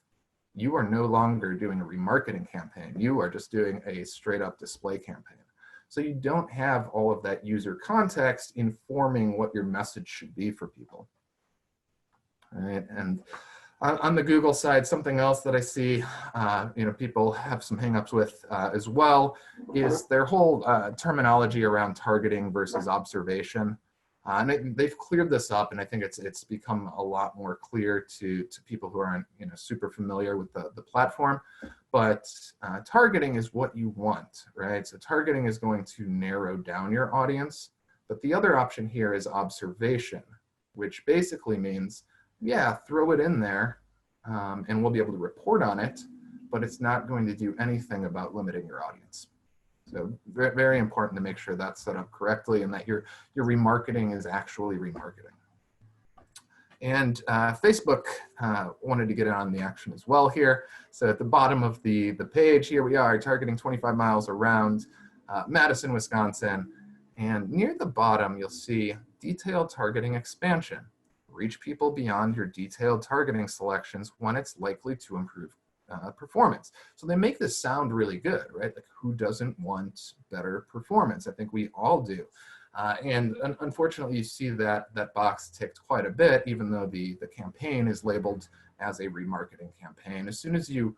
you are no longer doing a remarketing campaign. You are just doing a straight up display campaign. So you don't have all of that user context informing what your message should be for people. All right? And on the Google side, something else that I see, people have some hangups with as well, is their whole terminology around targeting versus observation. And they've cleared this up, and I think it's become a lot more clear to people who aren't super familiar with the platform. But targeting is what you want, right? So targeting is going to narrow down your audience. But the other option here is observation, which basically means, yeah, throw it in there, and we'll be able to report on it, but it's not going to do anything about limiting your audience. So very, very important to make sure that's set up correctly and that your remarketing is actually remarketing. And Facebook wanted to get in on the action as well here. So at the bottom of the page, here we are targeting 25 miles around Madison, Wisconsin. And near the bottom, you'll see detailed targeting expansion. Reach people beyond your detailed targeting selections when it's likely to improve performance. So they make this sound really good, right? Like, who doesn't want better performance? I think we all do. And unfortunately, you see that box ticked quite a bit, even though the campaign is labeled as a remarketing campaign. As soon as you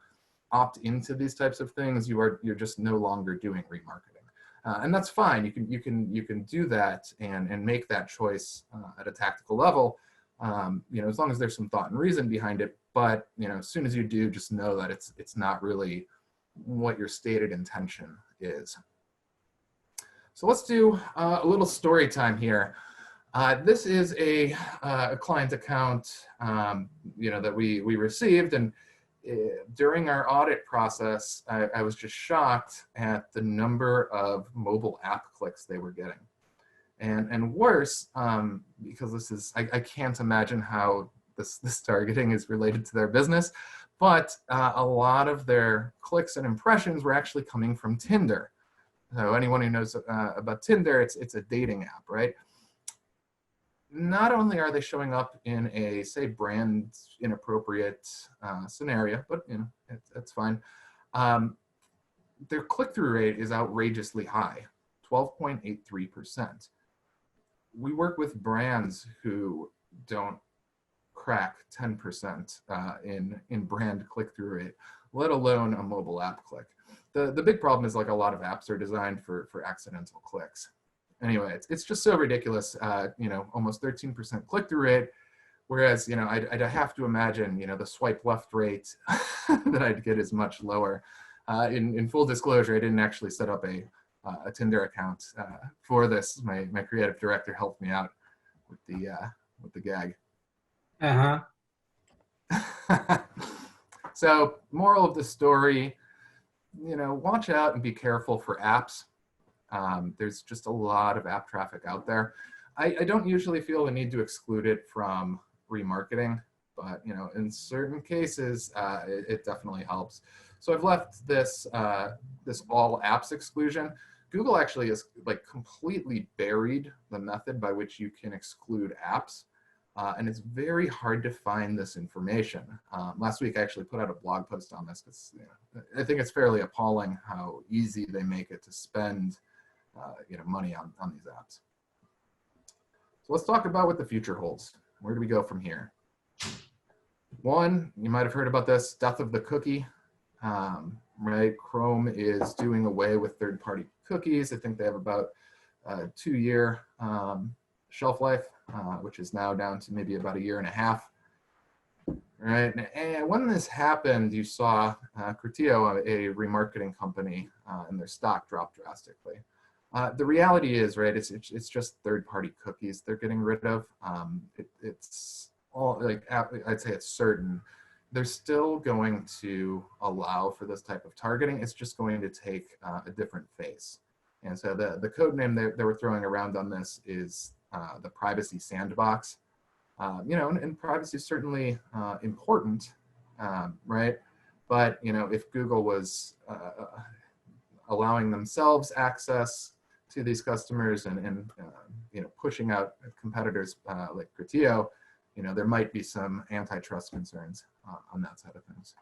opt into these types of things, you're just no longer doing remarketing. And that's fine. You can do that and make that choice at a tactical level, as long as there's some thought and reason behind it. But as soon as you do, just know that it's not really what your stated intention is. So let's do a little story time here. This is a client account, that we received, and during our audit process, I was just shocked at the number of mobile app clicks they were getting. And worse, because this is, I can't imagine how this targeting is related to their business, but a lot of their clicks and impressions were actually coming from Tinder. So anyone who knows about Tinder, it's a dating app, right? Not only are they showing up in a, say, brand inappropriate scenario, but it's fine. Their click-through rate is outrageously high, 12.83%. We work with brands who don't crack 10% in brand click-through rate, let alone a mobile app click. The big problem is, like, a lot of apps are designed for accidental clicks. Anyway, it's just so ridiculous, almost 13% click-through rate, whereas, I'd have to imagine, the swipe left rate that I'd get is much lower. In full disclosure, I didn't actually set up a Tinder account for this. My creative director helped me out with the gag. So, moral of the story, watch out and be careful for apps. There's just a lot of app traffic out there. I don't usually feel the need to exclude it from remarketing, but in certain cases, it definitely helps. So I've left this all apps exclusion. Google actually has completely buried the method by which you can exclude apps. And it's very hard to find this information. Last week, I actually put out a blog post on this because I think it's fairly appalling how easy they make it to spend money on these apps. So let's talk about what the future holds. Where do we go from here? One, you might have heard about this, death of the cookie. Right? Chrome is doing away with third-party cookies. I think they have about a 2-year shelf life, which is now down to maybe about 1.5 years. Right? And when this happened, you saw Criteo, a remarketing company, and their stock dropped drastically. The reality is, right, it's just third-party cookies they're getting rid of. It's all, I'd say it's certain. They're still going to allow for this type of targeting. It's just going to take a different face. And so the code name they were throwing around on this is the privacy sandbox. And privacy is certainly important, right? But, if Google was allowing themselves access to these customers and pushing out competitors like Criteo, there might be some antitrust concerns on that side of things.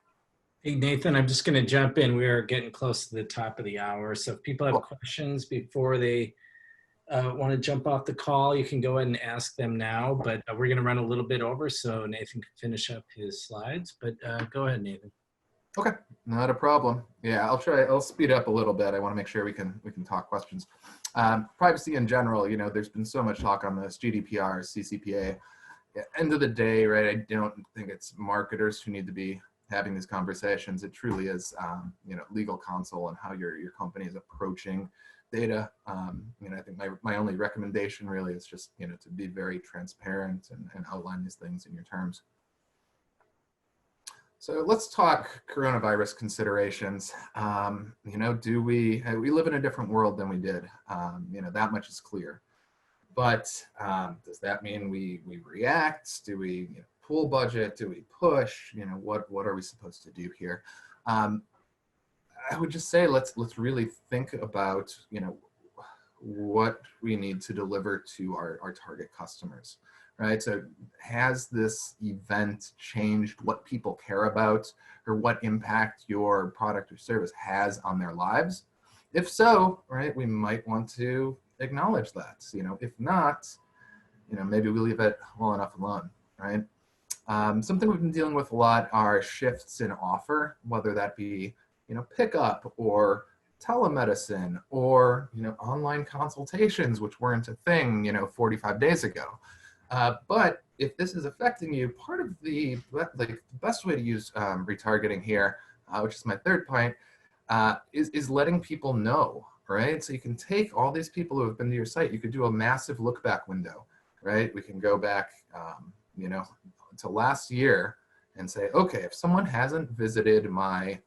Hey, Nathan, I'm just going to jump in. We are getting close to the top of the hour. So if people have questions before they want to jump off the call, you can go ahead and ask them now. But we're going to run a little bit over so Nathan can finish up his slides. But go ahead, Nathan. Okay, not a problem. Yeah, I'll speed up a little bit. I want to make sure we can talk questions. Privacy in general, there's been so much talk on this, GDPR, CCPA. End of the day, right, I don't think it's marketers who need to be having these conversations. It truly is, legal counsel and how your company is approaching data. I think my only recommendation really is just, to be very transparent and outline these things in your terms. So let's talk coronavirus considerations. We live in a different world than we did. That much is clear. But does that mean we react? Do we pull budget? Do we push? What are we supposed to do here? I would just say let's really think about what we need to deliver to our target customers. Right, so has this event changed what people care about or what impact your product or service has on their lives? If so, right, we might want to acknowledge that. If not, maybe we leave it well enough alone, right? Something we've been dealing with a lot are shifts in offer, whether that be, pickup or telemedicine or, online consultations, which weren't a thing, 45 days ago. But if this is affecting you, part of the best way to use retargeting here, which is my third point, is letting people know, right? So you can take all these people who have been to your site, you could do a massive look back window, right? We can go back, to last year and say, okay, if someone hasn't visited my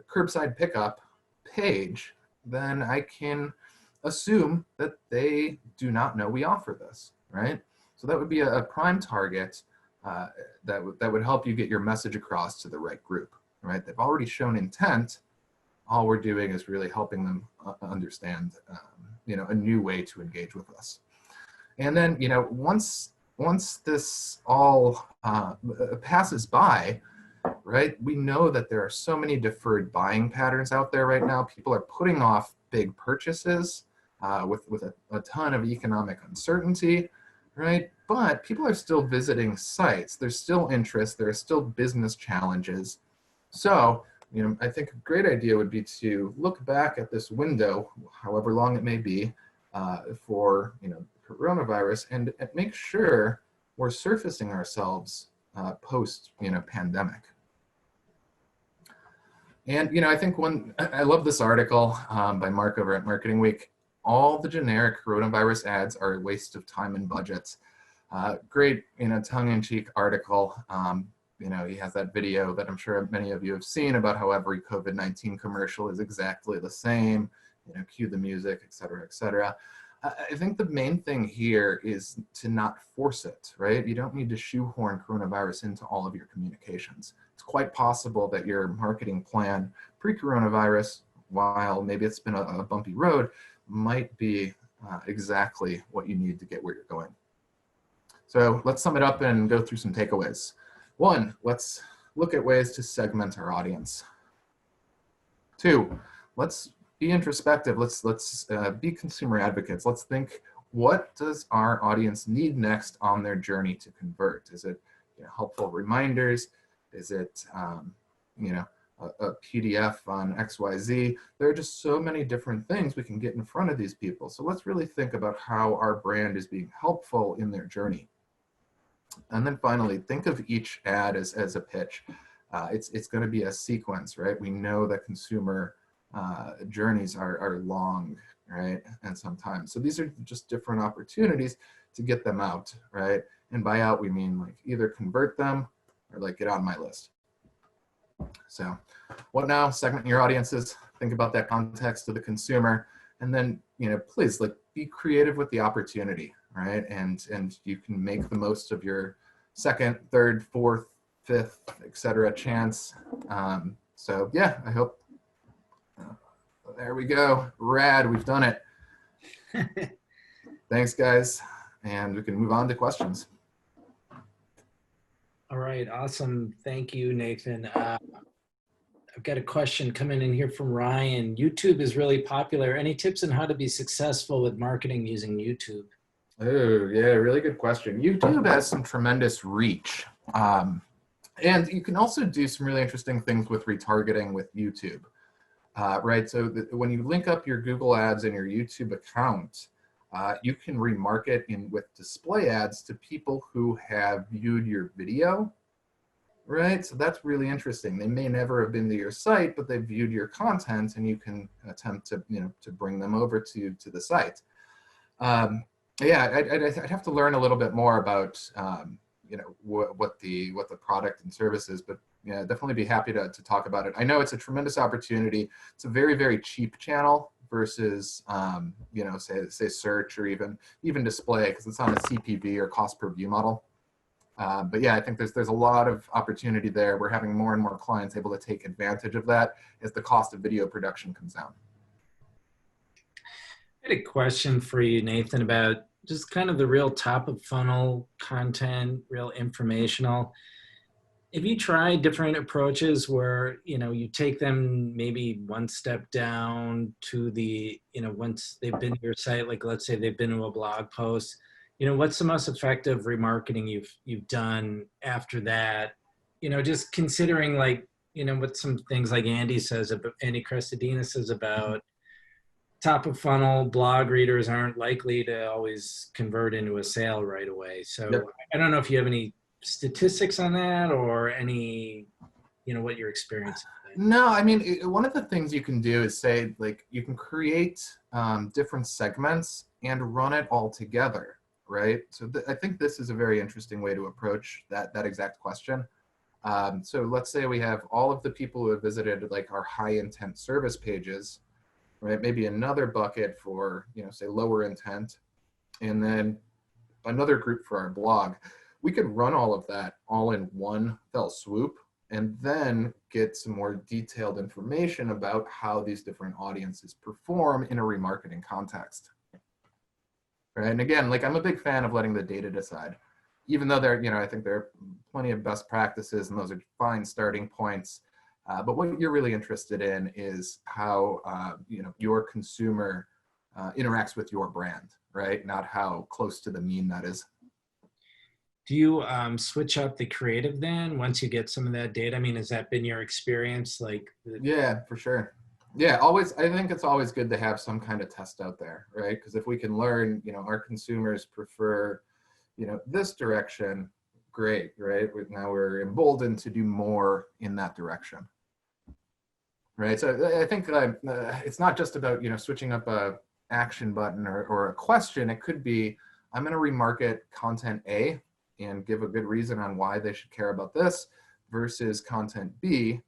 curbside pickup page, then I can assume that they do not know we offer this, right? So that would be a prime target that would help you get your message across to the right group, right? They've already shown intent. All we're doing is really helping them understand, a new way to engage with us. And then, once this all passes by, right, we know that there are so many deferred buying patterns out there right now. People are putting off big purchases with a ton of economic uncertainty. Right, but people are still visiting sites. There's still interest. There are still business challenges. So, I think a great idea would be to look back at this window, however long it may be, for coronavirus, and make sure we're surfacing ourselves post pandemic. And I think I love this article by Mark over at Marketing Week. All the generic coronavirus ads are a waste of time and budget. Great, tongue-in-cheek article. He has that video that I'm sure many of you have seen about how every COVID-19 commercial is exactly the same. Cue the music, et cetera, et cetera. I think the main thing here is to not force it, right? You don't need to shoehorn coronavirus into all of your communications. It's quite possible that your marketing plan pre-coronavirus, while maybe it's been a bumpy road, might be exactly what you need to get where you're going. So let's sum it up and go through some takeaways. One, let's look at ways to segment our audience. Two, let's be introspective. Let's be consumer advocates. Let's think, what does our audience need next on their journey to convert? Is it helpful reminders? Is it a PDF on XYZ? There are just so many different things we can get in front of these people. So let's really think about how our brand is being helpful in their journey. And then finally, think of each ad as a pitch. It's going to be a sequence, right? We know that consumer journeys are long, right? And sometimes, so these are just different opportunities to get them out, right? And by out, we mean like either convert them or like get on my list. So what now? Segment your audiences, think about that context of the consumer, and then, please be creative with the opportunity, right? And you can make the most of your second, third, fourth, fifth, etc. chance. So yeah, I hope, there we go. Rad, we've done it. Thanks guys. And we can move on to questions. right, awesome. Thank you, Nathan. I've got a question coming in here from Ryan. YouTube is really popular. Any tips on how to be successful with marketing using YouTube? Oh, yeah, really good question. YouTube has some tremendous reach. And you can also do some really interesting things with retargeting with YouTube, right? So when you link up your Google Ads and your YouTube account, you can remarket with display ads to people who have viewed your video, right? So that's really interesting. They may never have been to your site, but they've viewed your content, and you can attempt to, to bring them over to the site. Yeah, I'd have to learn a little bit more about, what the product and service is, but yeah, definitely be happy to talk about it. I know it's a tremendous opportunity. It's a very, very cheap channel versus, say search or even display, because it's on a CPV or cost per view model. But yeah, I think there's a lot of opportunity there. We're having more and more clients able to take advantage of that as the cost of video production comes down. I had a question for you, Nathan, about just kind of the real top of funnel content, real informational. Have you tried different approaches where, you take them maybe one step down to the, once they've been to your site, like let's say they've been to a blog post, what's the most effective remarketing you've done after that? Just considering like, what some things like Andy Crestodina says about top of funnel blog readers aren't likely to always convert into a sale right away. So Yep. I don't know if you have any statistics on that or any, what your experience has been. No, I mean, one of the things you can do is say, like, you can create different segments and run it all together, right? So I think this is a very interesting way to approach that exact question. So let's say we have all of the people who have visited like our high intent service pages, right? Maybe another bucket for, say lower intent, and then another group for our blog. We could run all of that all in one fell swoop, and then get some more detailed information about how these different audiences perform in a remarketing context. Right? And again, like, I'm a big fan of letting the data decide, even though I think there are plenty of best practices and those are fine starting points. But what you're really interested in is how your consumer interacts with your brand, right? Not how close to the mean that is. Do you switch up the creative then once you get some of that data? I mean, has that been your experience? Yeah, for sure. Yeah, always. I think it's always good to have some kind of test out there, right? Because if we can learn, our consumers prefer, this direction, great, right? Now we're emboldened to do more in that direction. Right, so I think it's not just about switching up a action button or a question. It could be, I'm going to remarket content A and give a good reason on why they should care about this versus content B,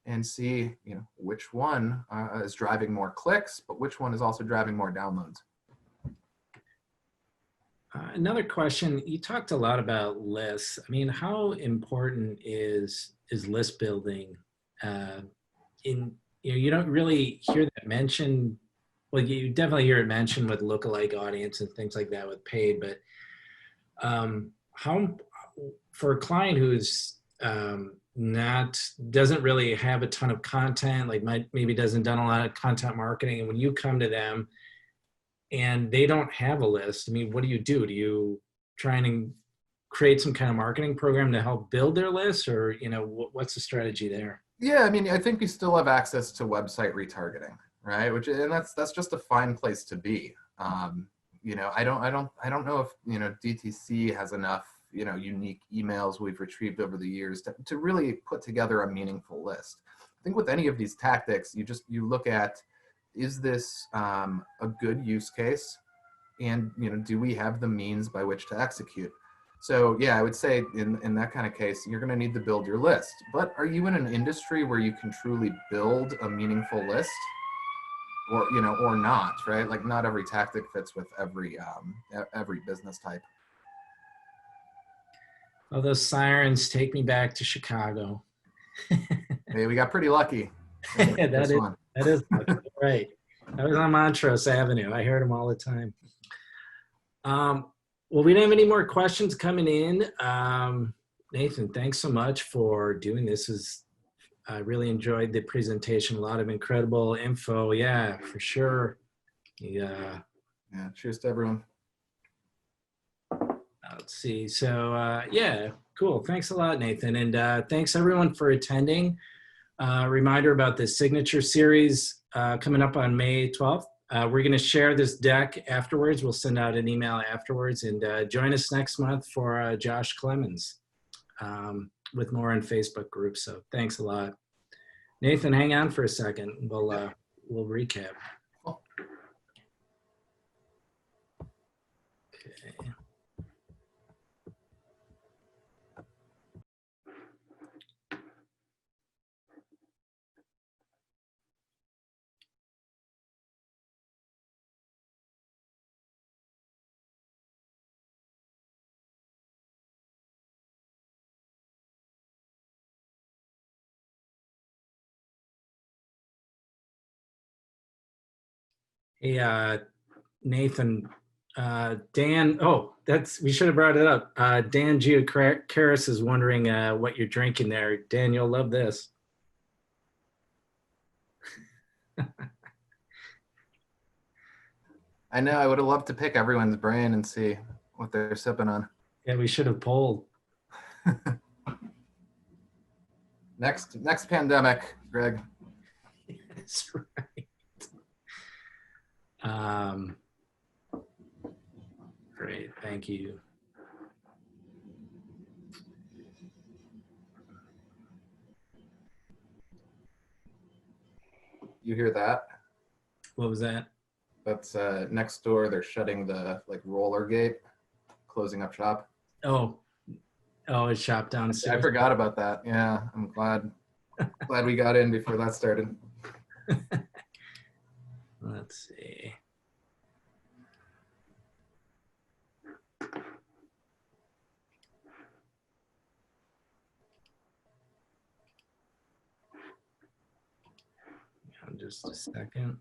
and see which one is driving more clicks, but which one is also driving more downloads. Another question, you talked a lot about lists. I mean, how important is list building? You don't really hear that mentioned. Well, you definitely hear it mentioned with lookalike audience and things like that with paid, but how, for a client who's doesn't really have a ton of content, like maybe doesn't done a lot of content marketing, and when you come to them and they don't have a list, I mean, what do you do? Do you try and create some kind of marketing program to help build their list, or what's the strategy there? Yeah, I mean, I think we still have access to website retargeting, right? And that's just a fine place to be. I don't know if DTC has enough unique emails we've retrieved over the years to really put together a meaningful list. I think with any of these tactics, you look at, is this a good use case, and do we have the means by which to execute? So yeah, I would say in that kind of case, you're going to need to build your list. But are you in an industry where you can truly build a meaningful list, or not? Right? Like, not every tactic fits with every business type. Oh, those sirens take me back to Chicago. Hey, we got pretty lucky. That is lucky. Right. I was on Montrose Avenue. I heard them all the time. Well, we don't have any more questions coming in. Nathan, thanks so much for doing this. I really enjoyed the presentation. A lot of incredible info. Yeah, for sure. Yeah. Yeah, cheers to everyone. Let's see. So yeah, cool. Thanks a lot, Nathan. And thanks everyone for attending. Reminder about the signature series coming up on May 12th. We're going to share this deck afterwards. We'll send out an email afterwards. And join us next month for Josh Clemens with more on Facebook groups. So thanks a lot. Nathan, hang on for a second. We'll recap. Okay. Hey, Nathan, Dan, we should have brought it up. Dan Geocaris is wondering what you're drinking there. Dan, you'll love this. I know, I would have loved to pick everyone's brain and see what they're sipping on. Yeah, we should have polled. Next pandemic, Greg. That's right. Great, thank you. You hear that? What was that? That's next door. They're shutting the roller gate, closing up shop. Oh, it's shop downstairs. I forgot about that. Yeah, I'm glad we got in before that started. Let's see. Just a second.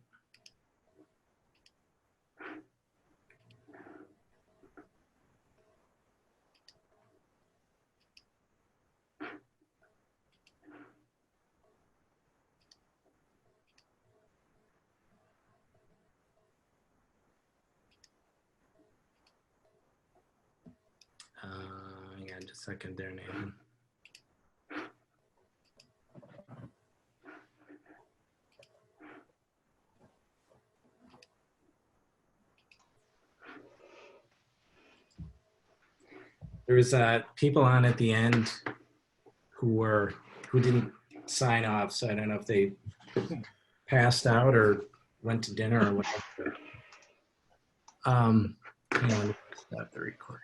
Hang on just a second there, Nathan. There was people on at the end who didn't sign off, so I don't know if they passed out or went to dinner or whatever. Hang on, stop the recording.